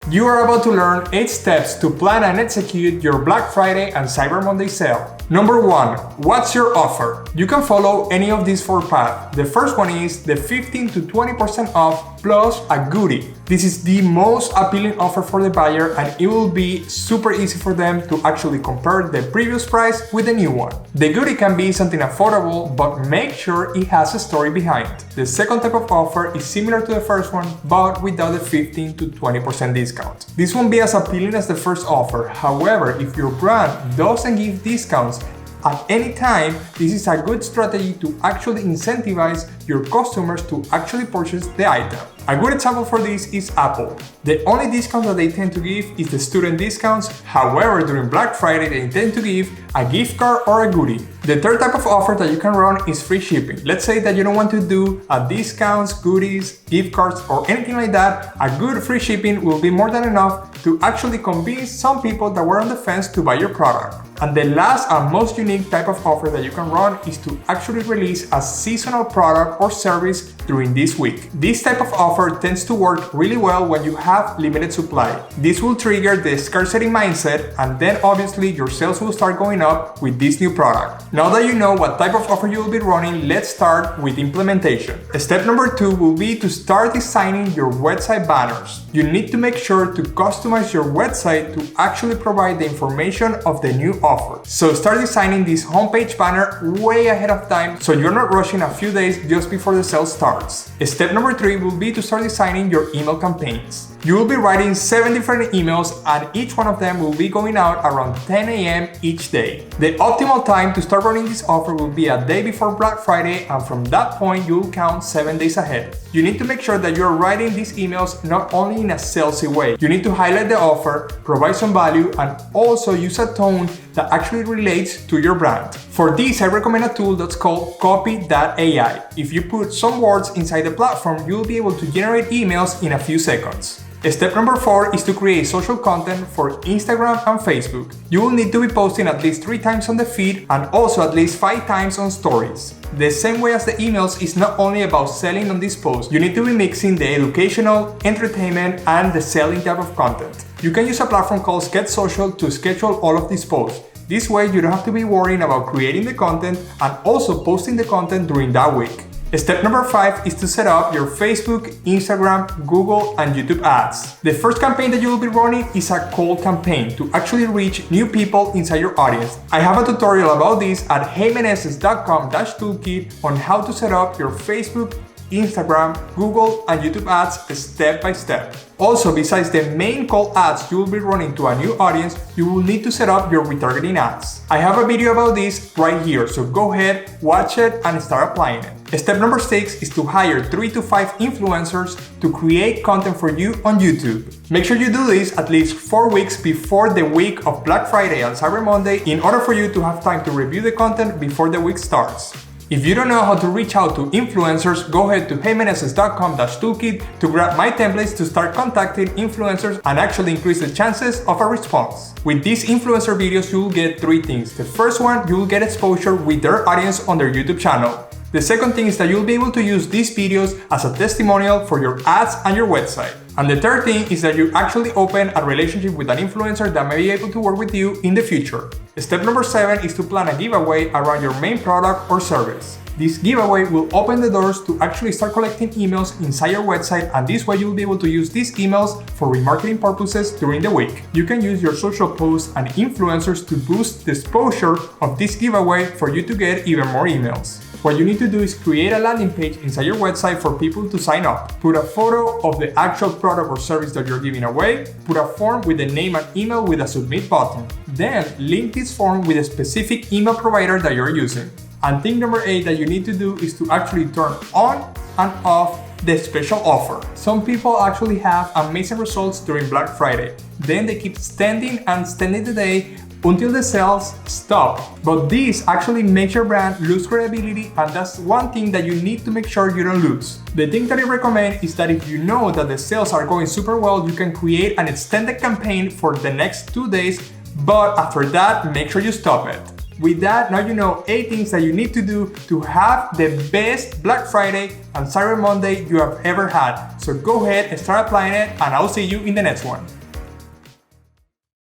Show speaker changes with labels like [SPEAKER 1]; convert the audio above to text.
[SPEAKER 1] You are about to learn 8 steps to plan and execute your Black Friday and Cyber Monday sale. Number 1. What's your offer? You can follow any of these 4 paths. The first one is the 15 to 20% off plus a goodie. This is the most appealing offer for the buyer, and it will be super easy for them to actually compare the previous price with the new one. The goodie can be something affordable, but make sure it has a story behind. The second type of offer is similar to the first one, but without the 15 to 20% discount. This won't be as appealing as the first offer. However, if your brand doesn't give discounts at any time, this is a good strategy to actually incentivize your customers to actually purchase the item. A good example for this is Apple. The only discount that they tend to give is the student discounts. However, during Black Friday, they tend to give a gift card or a goodie. The third type of offer that you can run is free shipping. Let's say that you don't want to do discounts, goodies, gift cards, or anything like that. A good free shipping will be more than enough to actually convince some people that were on the fence to buy your product. And the last and most unique type of offer that you can run is to actually release a seasonal product or service during this week. This type of offer tends to work really well when you have limited supply. This will trigger the scarcity mindset, and then obviously your sales will start going up with this new product. Now that you know what type of offer you will be running, let's start with implementation. Step number 2 will be to start designing your website banners. You need to make sure to customize your website to actually provide the information of the new offer. So start designing this homepage banner way ahead of time so you're not rushing a few days just before the sale starts. Step number 3 will be to start designing your email campaigns. You will be writing 7 different emails, and each one of them will be going out around 10 a.m. each day. The optimal time to start running this offer will be a day before Black Friday, and from that point you will count 7 days ahead. You need to make sure that you are writing these emails not only in a salesy way. You need to highlight the offer, provide some value, and also use a tone that actually relates to your brand. For this, I recommend a tool that's called Copy.ai. If you put some words inside the platform, you'll be able to generate emails in a few seconds. Step number 4 is to create social content for Instagram and Facebook. You will need to be posting at least 3 times on the feed and also at least 5 times on stories. The same way as the emails is not only about selling on these posts, you need to be mixing the educational, entertainment, and the selling type of content. You can use a platform called Get Social to schedule all of these posts. This way you don't have to be worrying about creating the content and also posting the content during that week. Step number 5 is to set up your Facebook, Instagram, Google, and YouTube ads. The first campaign that you will be running is a cold campaign to actually reach new people inside your audience. I have a tutorial about this at heymeneses.com/toolkit on how to set up your Facebook, Instagram, Google, and YouTube ads step by step. Also, besides the main cold ads you will be running to a new audience, you will need to set up your retargeting ads. I have a video about this right here, so go ahead, watch it, and start applying it. Step number 6 is to hire 3 to 5 influencers to create content for you on YouTube. Make sure you do this at least 4 weeks before the week of Black Friday and Cyber Monday in order for you to have time to review the content before the week starts. If you don't know how to reach out to influencers, go ahead to heymeneses.com/toolkit to grab my templates to start contacting influencers and actually increase the chances of a response. With these influencer videos, you will get 3 things. The first one, you will get exposure with their audience on their YouTube channel. The second thing is that you'll be able to use these videos as a testimonial for your ads and your website. And the third thing is that you actually open a relationship with an influencer that may be able to work with you in the future. Step number 7 is to plan a giveaway around your main product or service. This giveaway will open the doors to actually start collecting emails inside your website, and this way you'll be able to use these emails for remarketing purposes during the week. You can use your social posts and influencers to boost the exposure of this giveaway for you to get even more emails. What you need to do is create a landing page inside your website for people to sign up. Put a photo of the actual product or service that you're giving away. Put a form with the name and email with a submit button. Then link this form with a specific email provider that you're using. And thing number 8 that you need to do is to actually turn on and off the special offer. Some people actually have amazing results during Black Friday. Then they keep extending the day until the sales stop. But this actually makes your brand lose credibility, and that's one thing that you need to make sure you don't lose. The thing that I recommend is that if you know that the sales are going super well, you can create an extended campaign for the next 2 days, but after that, make sure you stop it. With that, now you know 8 things that you need to do to have the best Black Friday and Cyber Monday you have ever had. So go ahead and start applying it, and I'll see you in the next one.